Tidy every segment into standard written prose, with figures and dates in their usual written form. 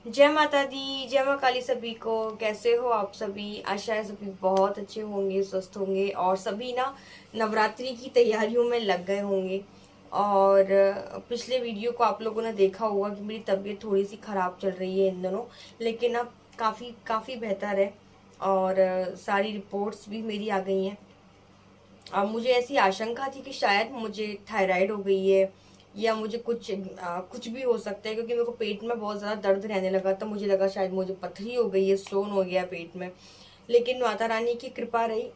जय माता दी, जय माँ काली। सभी को कैसे हो आप सभी? आशा है सभी बहुत अच्छे होंगे, स्वस्थ होंगे और सभी ना नवरात्रि की तैयारियों में लग गए होंगे। और पिछले वीडियो को आप लोगों ने देखा होगा कि मेरी तबीयत थोड़ी सी खराब चल रही है इन दिनों, लेकिन अब काफ़ी काफ़ी बेहतर है। और सारी रिपोर्ट्स भी मेरी आ गई हैं। अब मुझे ऐसी आशंका थी कि शायद मुझे थायराइड हो गई है या मुझे कुछ भी हो सकता है, क्योंकि मेरे को पेट में बहुत ज़्यादा दर्द रहने लगा था। मुझे लगा शायद मुझे पथरी हो गई है, स्टोन हो गया पेट में। लेकिन माता रानी की कृपा रही।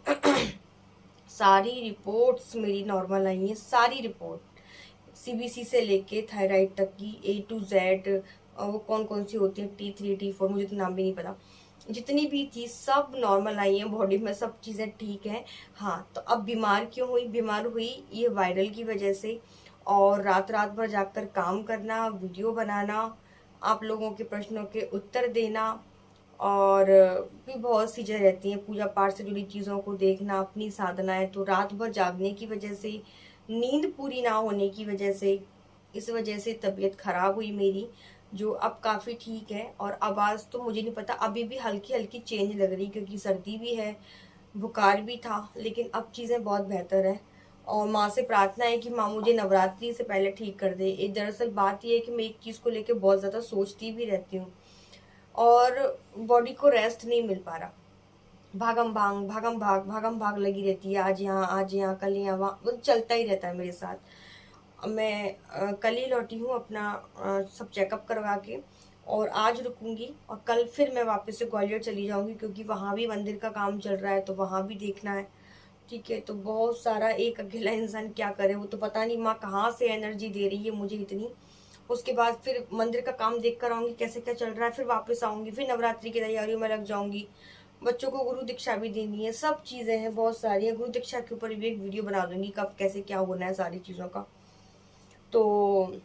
सारी रिपोर्ट्स मेरी नॉर्मल आई हैं, सारी रिपोर्ट सीबीसी से लेके थायराइड तक की A to Z। वो कौन कौन सी होती है, T3 T4, मुझे तो नाम भी नहीं पता। जितनी भी थी सब नॉर्मल आई हैं, बॉडी में सब चीज़ें ठीक हैं। हाँ, तो अब बीमार क्यों हुई? बीमार हुई ये वायरल की वजह से। और रात रात भर जाकर काम करना, वीडियो बनाना, आप लोगों के प्रश्नों के उत्तर देना, और भी बहुत सी चीज़ें रहती हैं, पूजा पाठ से जुड़ी चीज़ों को देखना, अपनी साधनाएं। तो रात भर जागने की वजह से, नींद पूरी ना होने की वजह से, इस वजह से तबीयत खराब हुई मेरी, जो अब काफ़ी ठीक है। और आवाज़ तो मुझे नहीं पता, अभी भी हल्की हल्की चेंज लग रही, क्योंकि सर्दी भी है, बुखार भी था, लेकिन अब चीज़ें बहुत बेहतर है। और माँ से प्रार्थना है कि माँ मुझे नवरात्रि से पहले ठीक कर दे। ये दरअसल बात ये है कि मैं एक चीज़ को लेकर बहुत ज़्यादा सोचती भी रहती हूँ, और बॉडी को रेस्ट नहीं मिल पा रहा। भागम भाग लगी रहती है, आज यहाँ कल यहाँ वहाँ, वो चलता ही रहता है मेरे साथ। अब मैं कल ही लौटी हूँ अपना सब चेकअप करवा के, और आज रुकूंगी और कल फिर मैं वापस से ग्वालियर चली जाऊंगी, क्योंकि वहाँ भी मंदिर का काम चल रहा है, तो वहाँ भी देखना है। ठीक है, तो बहुत सारा, एक अकेला इंसान क्या करे? वो तो पता नहीं माँ कहाँ से एनर्जी दे रही है मुझे इतनी। उसके बाद फिर मंदिर का काम देख कर आऊंगी कैसे क्या चल रहा है, फिर वापस आऊंगी, फिर नवरात्रि की तैयारियों में लग जाऊंगी। बच्चों को गुरु दीक्षा भी देनी है, सब चीजें हैं, बहुत सारी है। गुरु दीक्षा के ऊपर भी एक वीडियो बना दूंगी, कब कैसे क्या होना है सारी चीजों का। तो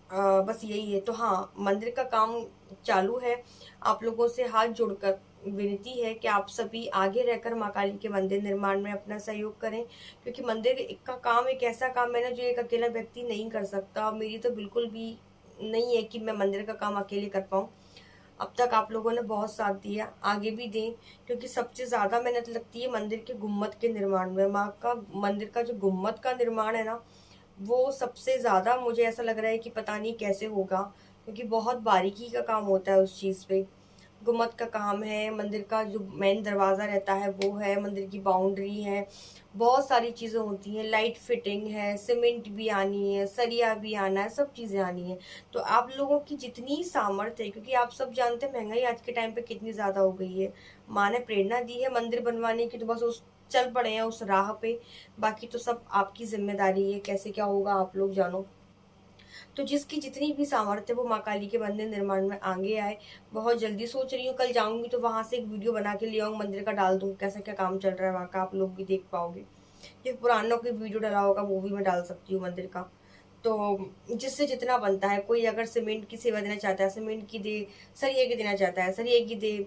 बस यही है। तो हाँ, मंदिर का काम चालू है। आप लोगों से हाथ जोड़कर विनती है कि आप सभी आगे रहकर माँ काली के मंदिर निर्माण में अपना सहयोग करें, क्योंकि मंदिर का काम एक ऐसा काम है ना, जो एक अकेला व्यक्ति नहीं कर सकता। और मेरी तो बिल्कुल भी नहीं है कि मैं मंदिर का काम अकेले कर पाऊँ। अब तक आप लोगों ने बहुत साथ दिया, आगे भी दें, क्योंकि सबसे ज्यादा मेहनत लगती है मंदिर के गुम्मद के निर्माण में। माँ का मंदिर का जो गुम्मद का निर्माण है ना, वो सबसे ज्यादा मुझे ऐसा लग रहा है कि पता नहीं कैसे होगा, क्योंकि बहुत बारीकी का काम होता है उस चीज पे। गुम्मद का काम है, मंदिर का जो मेन दरवाजा रहता है वो है, मंदिर की बाउंड्री है, बहुत सारी चीजें होती हैं, लाइट फिटिंग है, सीमेंट भी आनी है, सरिया भी आना है, सब चीजें आनी है। तो आप लोगों की जितनी सामर्थ्य है, क्योंकि आप सब जानते हैं महंगाई आज के टाइम पे कितनी ज्यादा हो गई है। माँ ने प्रेरणा दी है मंदिर बनवाने की, तो बस उस चल पड़े हैं उस राह पे। बाकी तो सब आपकी जिम्मेदारी है, कैसे क्या होगा आप लोग जानो। तो जिसकी जितनी भी सामर्थ्य, वो माँ काली के मंदिर निर्माण में आगे आए। बहुत जल्दी सोच रही हूँ, कल जाऊंगी तो वहां से एक वीडियो बना के ले आऊंगी, मंदिर का डाल दूंगी, कैसा क्या काम चल रहा है वहां का, आप लोग भी देख पाओगे। ये पुरानों की वीडियो डाला होगा वो भी मैं डाल सकती हूँ मंदिर का। तो जिससे जितना बनता है, कोई अगर सीमेंट की सेवा देना चाहता है सीमेंट की दे, सरिये की देना चाहता है सरिये की दे,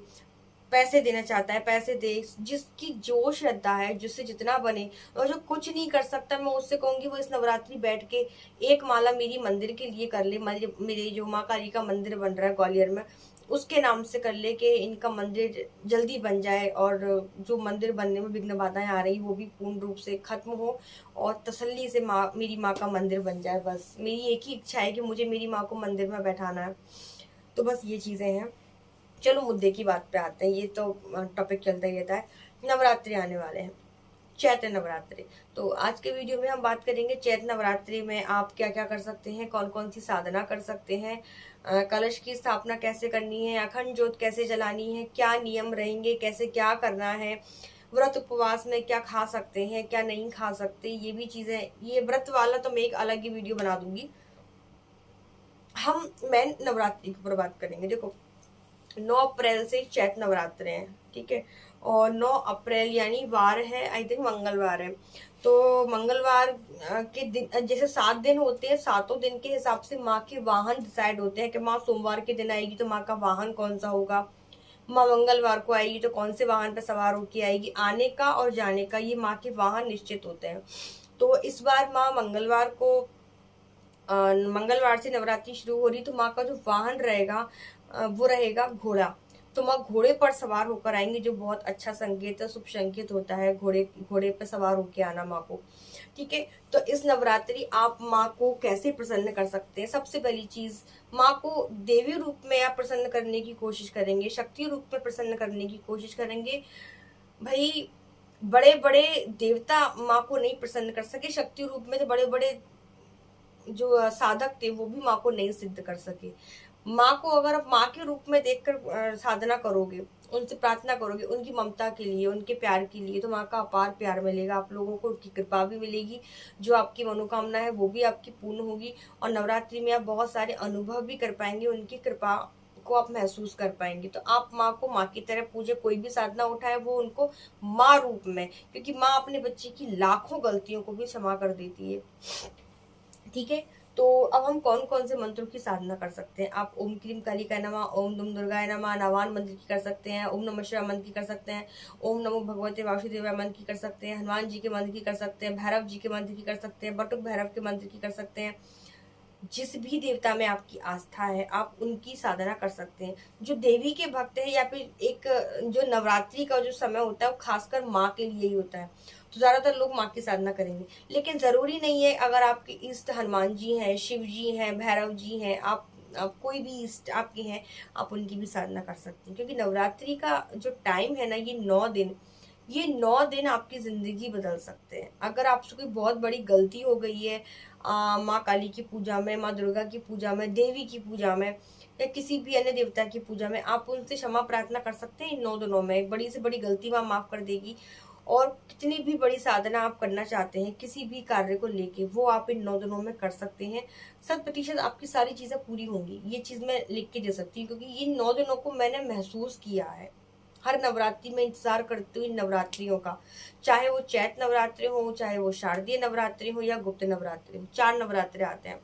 पैसे देना चाहता है पैसे दे, जिसकी जो श्रद्धा है, जिससे जितना बने। और जो कुछ नहीं कर सकता, मैं उससे कहूंगी वो इस नवरात्रि बैठ के एक माला मेरी मंदिर के लिए कर ले। मेरे जो माँ काली का मंदिर बन रहा है ग्वालियर में, उसके नाम से कर ले, कि इनका मंदिर जल्दी बन जाए, और जो मंदिर बनने में विघ्न बाधाएं आ रही वो भी पूर्ण रूप से खत्म हो, और तसल्ली से माँ, मेरी माँ का मंदिर बन जाए। बस मेरी एक ही इच्छा है कि मुझे मेरी माँ को मंदिर में बैठाना है। तो बस ये चीजें हैं। चलो मुद्दे की बात पे आते हैं, ये तो टॉपिक चलता ही रहता है। नवरात्रि आने वाले हैं, चैत्र नवरात्रि। तो आज के वीडियो में हम बात करेंगे चैत्र नवरात्रि में आप क्या क्या कर सकते हैं, कौन कौन सी साधना कर सकते हैं, कलश की स्थापना कैसे करनी है, अखंड ज्योत कैसे जलानी है, क्या नियम रहेंगे, कैसे क्या करना है, व्रत उपवास में क्या खा सकते हैं क्या नहीं खा सकते, ये भी चीजें। ये व्रत वाला तो मैं एक अलग ही वीडियो बना दूंगी। मैं नवरात्रि के ऊपर बात करेंगे। देखो, 9 अप्रैल से चैत्र नवरात्र हैं, ठीक है। और 9 अप्रैल यानी वार है, आई थिंक मंगलवार है। तो मंगलवार के दिन, जैसे 7 दिन होते हैं, 7 दिन के हिसाब से माँ के वाहन डिसाइड होते हैं, कि माँ सोमवार के दिन आएगी तो माँ का वाहन कौन सा होगा, माँ मंगलवार को आएगी तो कौन से वाहन पर सवार होके आएगी। आने का और जाने का ये माँ के वाहन निश्चित होते हैं। तो इस बार माँ मंगलवार को मंगलवार से नवरात्रि शुरू हो रही, तो माँ का जो वाहन रहेगा वो रहेगा घोड़ा। तो माँ घोड़े पर सवार होकर आएंगे, जो बहुत अच्छा संकेत है, शुभ संकेत होता है घोड़े घोड़े पर सवार होके आना माँ को। ठीक है, तो इस नवरात्रि आप माँ को कैसे प्रसन्न कर सकते हैं? सबसे पहली चीज, माँ को देवी रूप में आप प्रसन्न करने की कोशिश करेंगे, शक्ति रूप में प्रसन्न करने की कोशिश करेंगे। भाई बड़े बड़े देवता माँ को नहीं प्रसन्न कर सके, शक्ति रूप में तो बड़े बड़े जो साधक थे वो भी माँ को नहीं सिद्ध कर सके। माँ को अगर आप माँ के रूप में देखकर साधना करोगे, उनसे प्रार्थना करोगे, उनकी ममता के लिए, उनके प्यार के लिए, तो माँ का अपार प्यार मिलेगा आप लोगों को, उनकी कृपा भी मिलेगी, जो आपकी मनोकामना है वो भी आपकी पूर्ण होगी। और नवरात्रि में आप बहुत सारे अनुभव भी कर पाएंगे, उनकी कृपा को आप महसूस कर पाएंगे। तो आप माँ को माँ की तरह पूजे, कोई भी साधना उठाए वो उनको माँ रूप में, क्योंकि माँ अपने बच्चे की लाखों गलतियों को भी क्षमा कर देती है। ठीक है, तो अब हम कौन कौन से मंत्रों की साधना कर सकते हैं? आप ओम क्लीम कालिकाय नमः, ओम दुम दुर्गाय नमः, नवान मंत्र की कर सकते हैं, ओम नमः शिवाय मंत्र की कर सकते हैं, ओम नमो भगवते वासुदेवाय मंत्र की कर सकते हैं, हनुमान जी के मंत्र की कर सकते हैं, भैरव जी के मंत्र की कर सकते हैं, बटुक भैरव के मंत्र की कर सकते हैं। जिस भी देवता में आपकी आस्था है आप उनकी साधना कर सकते हैं। जो देवी के भक्त है, या फिर एक जो नवरात्रि का जो समय होता है वो खासकर माँ के लिए ही होता है, तो ज्यादातर लोग माँ की साधना करेंगे। लेकिन जरूरी नहीं है, अगर आपके इष्ट हनुमान जी हैं, शिव जी हैं, भैरव जी हैं, आप कोई भी इष्ट आपके हैं, आप उनकी भी साधना कर सकते हैं। क्योंकि नवरात्रि का जो टाइम है ना, ये 9 दिन आपकी जिंदगी बदल सकते हैं। अगर आपसे कोई बहुत बड़ी गलती हो गई है माँ काली की पूजा में, माँ दुर्गा की पूजा में, देवी की पूजा में, या किसी भी अन्य देवता की पूजा में, आप उनसे क्षमा प्रार्थना कर सकते हैं। इन 9 दिनों में एक बड़ी से बड़ी गलती माँ माफ कर देगी। और कितनी भी बड़ी साधना आप करना चाहते हैं किसी भी कार्य को लेके, वो आप इन 9 दिनों में कर सकते हैं। 100% आपकी सारी चीजें पूरी होंगी, ये चीज मैं लिख के दे सकती हूँ, क्योंकि इन 9 दिनों को मैंने महसूस किया है। हर नवरात्रि में इंतजार करती हूँ इन नवरात्रियों का, चाहे वो चैत नवरात्रि हो, चाहे वो शारदीय नवरात्रि हो, या गुप्त नवरात्रि हो। 4 नवरात्रि आते हैं।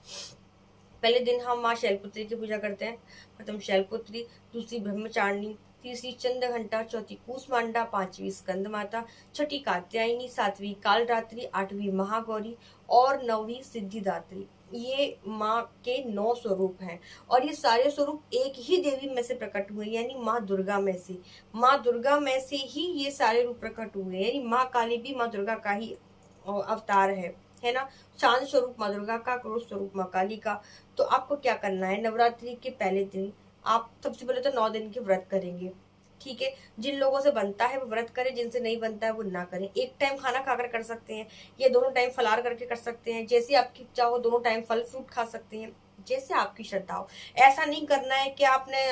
पहले दिन हम माँ शैलपुत्री की पूजा करते हैं, प्रथम शैलपुत्री, दूसरी ब्रह्मचारिणी, तीसरी चंद्रघंटा, चौथी कूसमांडा, पांचवी स्कंद माता, छठी कात्यायनी, सातवीं कालरात्रि, आठवीं महागौरी और 9वीं सिद्धिदात्री। ये माँ के 9 स्वरूप हैं, और ये सारे स्वरूप एक ही देवी में से प्रकट हुए, यानी माँ दुर्गा में से। माँ दुर्गा में से ही ये सारे रूप प्रकट हुए, यानी माँ काली भी माँ दुर्गा का ही अवतार है ना। शांत स्वरूप माँ दुर्गा का, क्रोध स्वरूप माँ काली का। तो आपको क्या करना है, नवरात्रि के पहले दिन आप सबसे पहले तो 9 दिन के व्रत करेंगे। ठीक है, जिन लोगों से बनता है वो व्रत करें, जिनसे नहीं बनता है वो ना करें। एक टाइम खाना खाकर कर सकते हैं, या दोनों टाइम फलार करके कर सकते हैं, जैसे आपकी इच्छा हो। दोनों टाइम फल फ्रूट खा सकते हैं, जैसे आपकी श्रद्धा हो। ऐसा नहीं करना है कि आपने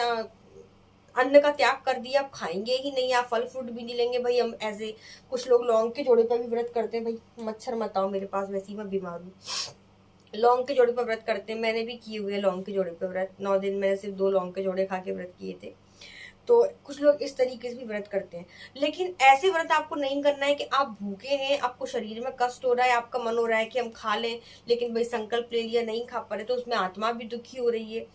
अन्न का त्याग कर दिया, आप खाएंगे ही नहीं, आप फल फ्रूट भी नहीं लेंगे। भाई हम ऐसे, कुछ लोग लौंग के जोड़े पर भी व्रत करते हैं। भाई मच्छर मत आओ मेरे पास, वैसे ही मैं बीमार हूँ। लौंग के जोड़े पर व्रत करते हैं, मैंने भी किए हुए लौंग के जोड़े पर व्रत। 9 दिन मैंने सिर्फ 2 लौंग के जोड़े खा के व्रत किए थे। तो कुछ लोग इस तरीके से भी व्रत करते हैं। लेकिन ऐसे व्रत आपको नहीं करना है कि आप भूखे हैं, आपको शरीर में कष्ट हो रहा है, आपका मन हो रहा है कि हम खा लें, लेकिन भाई संकल्प ले लिया, नहीं खा पा रहे, तो उसमें आत्मा भी दुखी हो रही है,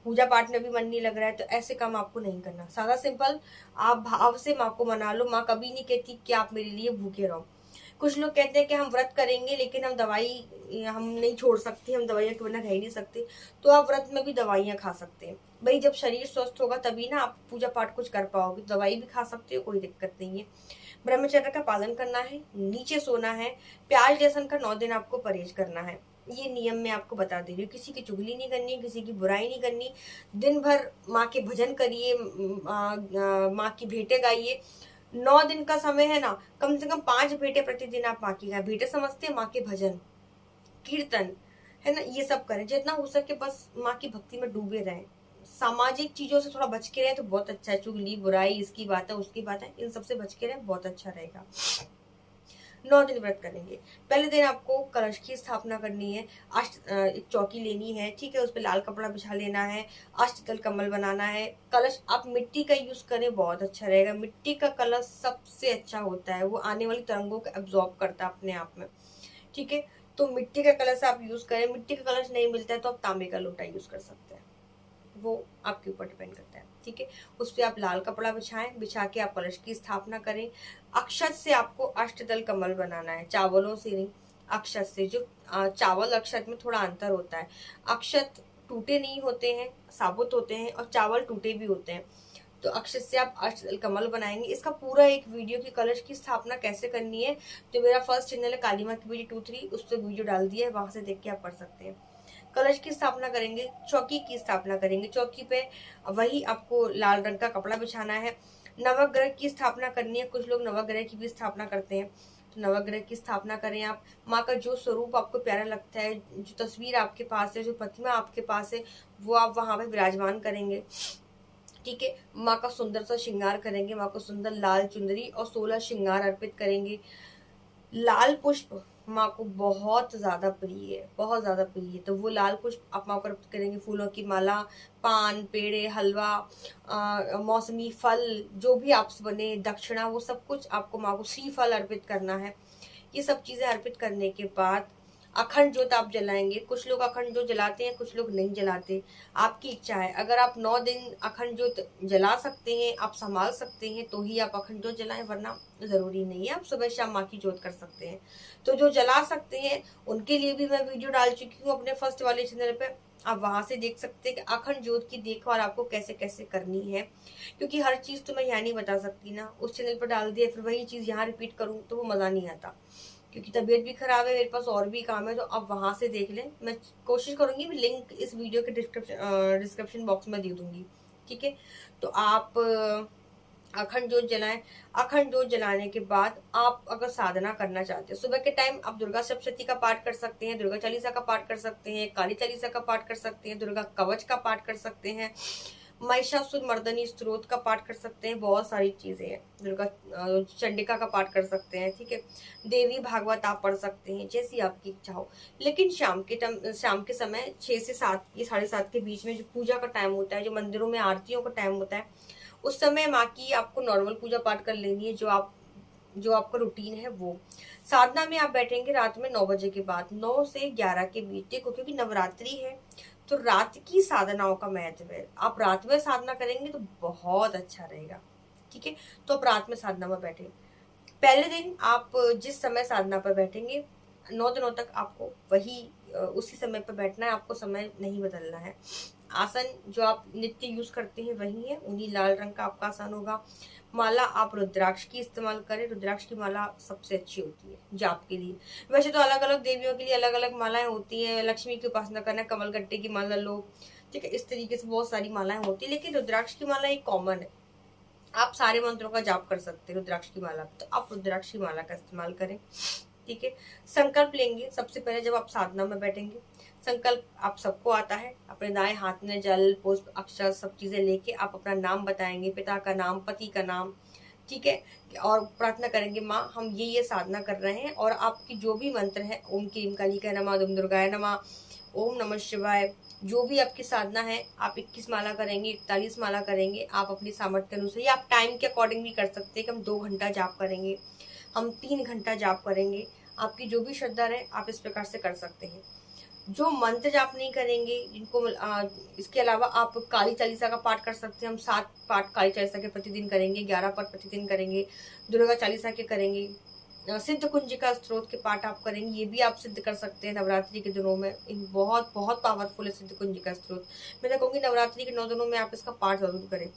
पूजा पाठ में भी मन नहीं लग रहा है। तो ऐसे काम आपको नहीं करना। सादा सिंपल आप भाव से माँ को मना लो। माँ कभी नहीं कहती कि आप मेरे लिए भूखे रहो। कुछ लोग कहते हैं कि हम व्रत करेंगे लेकिन हम नहीं छोड़ सकते, हम दवाइयाँ के बिना रह ही नहीं सकते। तो आप व्रत में भी दवाइयाँ खा सकते हैं। भाई जब शरीर स्वस्थ होगा तभी ना आप पूजा पाठ कुछ कर पाओगे। दवाई भी खा सकते हो, कोई दिक्कत नहीं है। ब्रह्मचर्य का पालन करना है, नीचे सोना है, प्याज लहसुन का 9 दिन आपको परहेज करना है। ये नियम मैं आपको बता दे रही हूँ। किसी की चुगली नहीं करनी, किसी की बुराई नहीं करनी। दिन भर माँ के भजन करिए, माँ की भेंटे गाइए। 9 दिन का समय है ना, कम से कम 5 भेंटे प्रतिदिन आप माँ की गाय। भेंटे समझते हैं, माँ के भजन कीर्तन है ना, ये सब करें। जितना हो सके बस माँ की भक्ति में डूबे रहें। सामाजिक चीजों से थोड़ा बच के रहे तो बहुत अच्छा है। चुगली बुराई, इसकी बात है उसकी बात है, इन सबसे बच के रहे, बहुत अच्छा रहेगा। 9 दिन व्रत करेंगे। पहले दिन आपको कलश की स्थापना करनी है। एक चौकी लेनी है, ठीक है, उस पर लाल कपड़ा बिछा लेना है। अष्टदल कमल बनाना है। कलश आप मिट्टी का यूज करें, बहुत अच्छा रहेगा। मिट्टी का कलश सबसे अच्छा होता है, वो आने वाली तरंगों को एब्जॉर्ब करता है अपने आप में। ठीक है, तो मिट्टी का कलश आप यूज करें। मिट्टी का कलश नहीं मिलता है तो आप तांबे का लोटा यूज कर सकते हैं, वो आपके ऊपर डिपेंड करता है। ठीक है, उस पर आप लाल कपड़ा बिछाएं, बिछा के आप कलश की स्थापना करें। अक्षत से आपको अष्टदल कमल बनाना है, चावलों से नहीं। अक्षत से। जो चावल अक्षत में थोड़ा अंतर होता है, अक्षत टूटे नहीं होते हैं, साबुत होते हैं, और चावल टूटे भी होते हैं। तो अक्षत से आप अष्टदल कमल बनाएंगे। इसका पूरा एक वीडियो की कलश की स्थापना कैसे करनी है, जो मेरा फर्स्ट चैनल है काली माँ की बेटी 2-3, उस पर वीडियो डाल दिया है, वहां से देख के आप कर सकते हैं। कलश की स्थापना करेंगे, चौकी की स्थापना करेंगे। चौकी पे वही आपको लाल रंग का कपड़ा बिछाना है। नवग्रह की स्थापना करनी है, कुछ लोग नवग्रह की भी स्थापना करते हैं, तो नवग्रह की स्थापना करें आप। माँ का जो स्वरूप आपको प्यारा लगता है, जो तस्वीर आपके पास है, जो प्रतिमा आपके पास है, वो आप वहां पे विराजमान करेंगे। ठीक है, माँ का सुंदर सा श्रृंगार करेंगे, माँ को सुंदर लाल चुंदरी और 16 श्रृंगार अर्पित करेंगे। लाल पुष्प माँ को बहुत ज्यादा प्रिय है, बहुत ज्यादा प्रिय है, तो वो लाल पुष्प आप माँ को अर्पित करेंगे। फूलों की माला, पान, पेड़े, हलवा, मौसमी फल, जो भी आपसे बने, दक्षिणा, वो सब कुछ आपको माँ को श्रीफल अर्पित करना है। ये सब चीजें अर्पित करने के बाद अखंड ज्योत आप जलाएंगे। कुछ लोग अखंड ज्योत जलाते हैं, कुछ लोग नहीं जलाते, आपकी इच्छा है। अगर आप 9 दिन अखंड ज्योत जला सकते हैं, आप संभाल सकते हैं, तो ही आप अखंड ज्योत जलाएं, वरना जरूरी नहीं है, आप सुबह शाम माँ की ज्योत कर सकते हैं। तो जो जला सकते हैं उनके लिए भी मैं वीडियो डाल चुकी हूँ अपने फर्स्ट वाले चैनल पे, आप वहां से देख सकते हैं कि अखंड ज्योत की देखभाल आपको कैसे कैसे करनी है। क्योंकि हर चीज तो मैं यहाँ नहीं बता सकती ना, उस चैनल पर डाल दिया फिर वही चीज यहाँ रिपीट करूँ तो वो मजा नहीं आता। क्योंकि तबीयत भी खराब है, मेरे पास और भी काम है, तो आप वहां से देख लें। मैं कोशिश करूंगी, लिंक इस वीडियो के डिस्क्रिप्शन बॉक्स में दे दूंगी। ठीक है, तो आप अखंड ज्योत जलाएं। अखंड ज्योत जलाने के बाद आप अगर साधना करना चाहते हैं, सुबह के टाइम आप दुर्गा सप्तशती का पाठ कर सकते हैं, दुर्गा चालीसा का पाठ कर सकते हैं, काली चालीसा का पाठ कर सकते हैं, दुर्गा कवच का पाठ कर सकते हैं, महिषासुर मर्दनी स्तोत्र का पाठ कर सकते हैं, बहुत सारी चीजें हैं। दुर्गा चंडिका का पाठ कर सकते हैं। ठीक है, देवी भागवत आप पढ़ सकते हैं, जैसी आपकी इच्छा हो। लेकिन शाम के समय 6 से 7 या 7:30 के बीच में जो पूजा का टाइम होता है, जो मंदिरों में आरतियों का टाइम होता है, उस समय माँ की आपको नॉर्मल पूजा पाठ कर लेनी है, जो आपका रूटीन है वो। साधना में आप बैठेंगे रात में 9 बजे के बाद, 9 से 11 के बीच। देखो, क्योंकि नवरात्रि है तो रात की साधनाओं का महत्व है। आप रात में साधना करेंगे तो बहुत अच्छा रहेगा। ठीक है, तो आप रात में साधना में बैठे। पहले दिन आप जिस समय साधना पर बैठेंगे, 9 दिनों तक आपको वही उसी समय पर बैठना है, आपको समय नहीं बदलना है। आसन जो आप नित्य यूज करते हैं वही है, उन्हीं लाल रंग का आपका आसन होगा। माला आप रुद्राक्ष की इस्तेमाल करें, रुद्राक्ष की माला सबसे अच्छी होती है जाप के लिए। वैसे तो अलग अलग देवियों के लिए अलग अलग मालाएं होती हैं, लक्ष्मी की उपासना करना कमलगट्टे की माला लो, ठीक है, इस तरीके से बहुत सारी मालाएं होती है, लेकिन रुद्राक्ष की माला एक कॉमन है। आप सारे मंत्रों का जाप कर सकते हैं रुद्राक्ष की माला, तो आप रुद्राक्ष की माला का इस्तेमाल करें। ठीक है, संकल्प लेंगे सबसे पहले जब आप साधना में बैठेंगे। संकल्प आप सबको आता है, अपने दाएं हाथ में जल, पुष्प, अक्षर सब चीजें लेके आप अपना नाम बताएंगे, पिता का नाम, पति का नाम। ठीक है, और प्रार्थना करेंगे, माँ हम ये साधना कर रहे हैं, और आपकी जो भी मंत्र है, ओम क्लीम कालिकाय नमः, ओम दुर्गाय नमः, ओम नमः शिवाय, जो भी आपकी साधना है, आप 21 माला करेंगे, 41 माला करेंगे, आप अपनी सामर्थ्य के अनुसार, या आप टाइम के अकॉर्डिंग भी कर सकते हैं कि हम 2 घंटा जाप करेंगे, हम 3 घंटा जाप करेंगे। आपकी जो भी श्रद्धा रहे आप इस प्रकार से कर सकते हैं। जो मंत्र जाप नहीं करेंगे, जिनको इसके अलावा आप काली चालीसा का पाठ कर सकते हैं। हम 7 पाठ काली चालीसा के प्रतिदिन करेंगे, 11 पाठ प्रतिदिन करेंगे, दुर्गा चालीसा के करेंगे, सिद्ध कुंजिका स्त्रोत के पाठ आप करेंगे, ये भी आप सिद्ध कर सकते हैं नवरात्रि के दिनों में। इन बहुत बहुत पावरफुल है सिद्ध कुंजिका स्त्रोत। मैं तो कहूँगी नवरात्रि के 9 दिनों में आप इसका पाठ जरूर करें।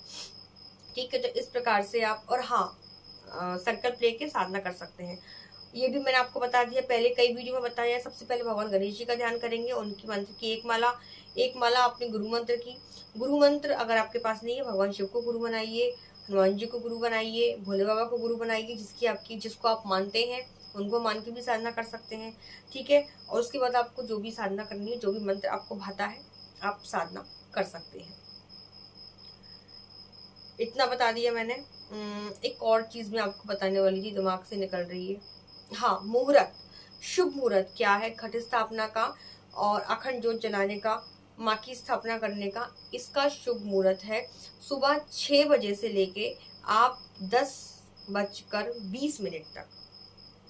ठीक है, तो इस प्रकार से आप, और हाँ, संकल्प लेके साधना कर सकते हैं। ये भी मैंने आपको बता दिया, पहले कई वीडियो में बताया है। सबसे पहले भगवान गणेश जी का ध्यान करेंगे, उनकी मंत्र की एक माला अपने गुरु मंत्र की। गुरु मंत्र अगर आपके पास नहीं है, भगवान शिव को गुरु बनाइए, हनुमान जी को गुरु बनाइए, भोले बाबा को गुरु बनाइए, जिसको आप मानते हैं उनको मान के भी साधना कर सकते हैं। ठीक है, और उसके बाद आपको जो भी साधना करनी है, जो भी मंत्र आपको भाता है, आप साधना कर सकते हैं। इतना बता दिया मैंने। एक और चीज मैं आपको बताने वाली थी, दिमाग से निकल रही है। हाँ, मुहूर्त, शुभ मुहूर्त क्या है घट स्थापना का और अखंड ज्योत जलाने का, माँ की स्थापना करने का। इसका शुभ मुहूर्त है सुबह 6 बजे से लेके आप 10:20 तक।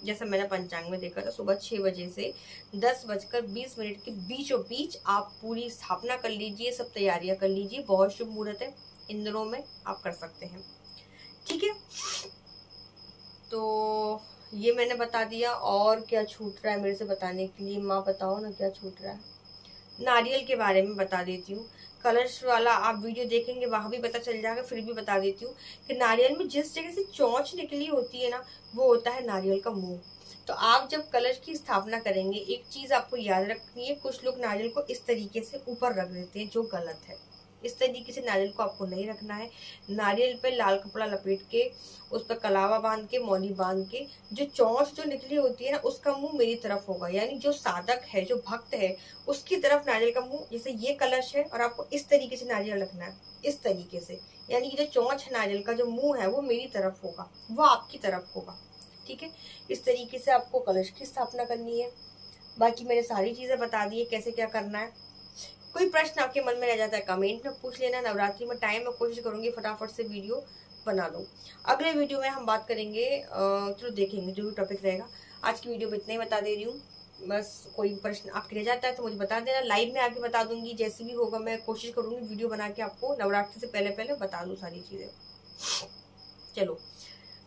जैसा मैंने पंचांग में देखा था, सुबह 6 बजे से 10:20 के बीचों बीच आप पूरी स्थापना कर लीजिए, सब तैयारियां कर लीजिए। बहुत शुभ मुहूर्त है, इन दिनों में आप कर सकते हैं। ठीक है, तो ये मैंने बता दिया। और क्या छूट रहा है मेरे से बताने के लिए? माँ बताओ ना क्या छूट रहा है। नारियल के बारे में बता देती हूँ। कलर्स वाला आप वीडियो देखेंगे वहां भी पता चल जाएगा, फिर भी बता देती हूँ कि नारियल में जिस जगह से चोंच निकली होती है ना, वो होता है नारियल का मुंह। तो आप जब कलश की स्थापना करेंगे, एक चीज आपको याद रखनी है, कुछ लोग नारियल को इस तरीके से ऊपर रख देते हैं, जो गलत है। इस तरीके से नारियल को आपको नहीं रखना है। नारियल पे लाल कपड़ा लपेट के, उस पर कलावा बांध के, मौली बांध के, जो चोंच जो निकली होती है ना, उसका मुंह मेरी तरफ होगा। यानी जो साधक है, जो भक्त है, उसकी तरफ नारियल का मुंह, जैसे ये कलश है और आपको इस तरीके से नारियल रखना है, इस तरीके से। यानी कि जो चोंच है नारियल का, जो मुंह है, वो मेरी तरफ होगा, वो आपकी तरफ होगा। ठीक है, इस तरीके से आपको कलश की स्थापना करनी है। बाकी मैंने सारी चीजें बता दी है कैसे क्या करना है। कोई प्रश्न आपके मन में रह जाता है कमेंट में पूछ लेना। नवरात्रि में टाइम में कोशिश करूंगी फटाफट से वीडियो बना दूं। अगले वीडियो में हम बात करेंगे, चलो देखेंगे जो भी टॉपिक रहेगा। आज की वीडियो में इतना ही बता दे रही हूँ। बस कोई प्रश्न आपके रह जाता है तो मुझे बता देना, लाइव में आके बता दूंगी। जैसे भी होगा मैं कोशिश करूंगी वीडियो बना के आपको नवरात्रि से पहले पहले बता दूं सारी चीजें। चलो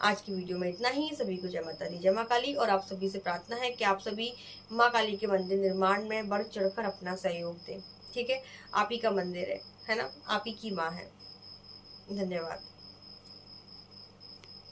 आज की वीडियो में इतना ही। सभी को जय माता दी, जय माँ काली। और आप सभी से प्रार्थना है कि आप सभी माँ काली के मंदिर निर्माण में बढ़ चढ़कर अपना सहयोग दें। ठीक है, आप ही का मंदिर है ना, आप ही की माँ है। धन्यवाद।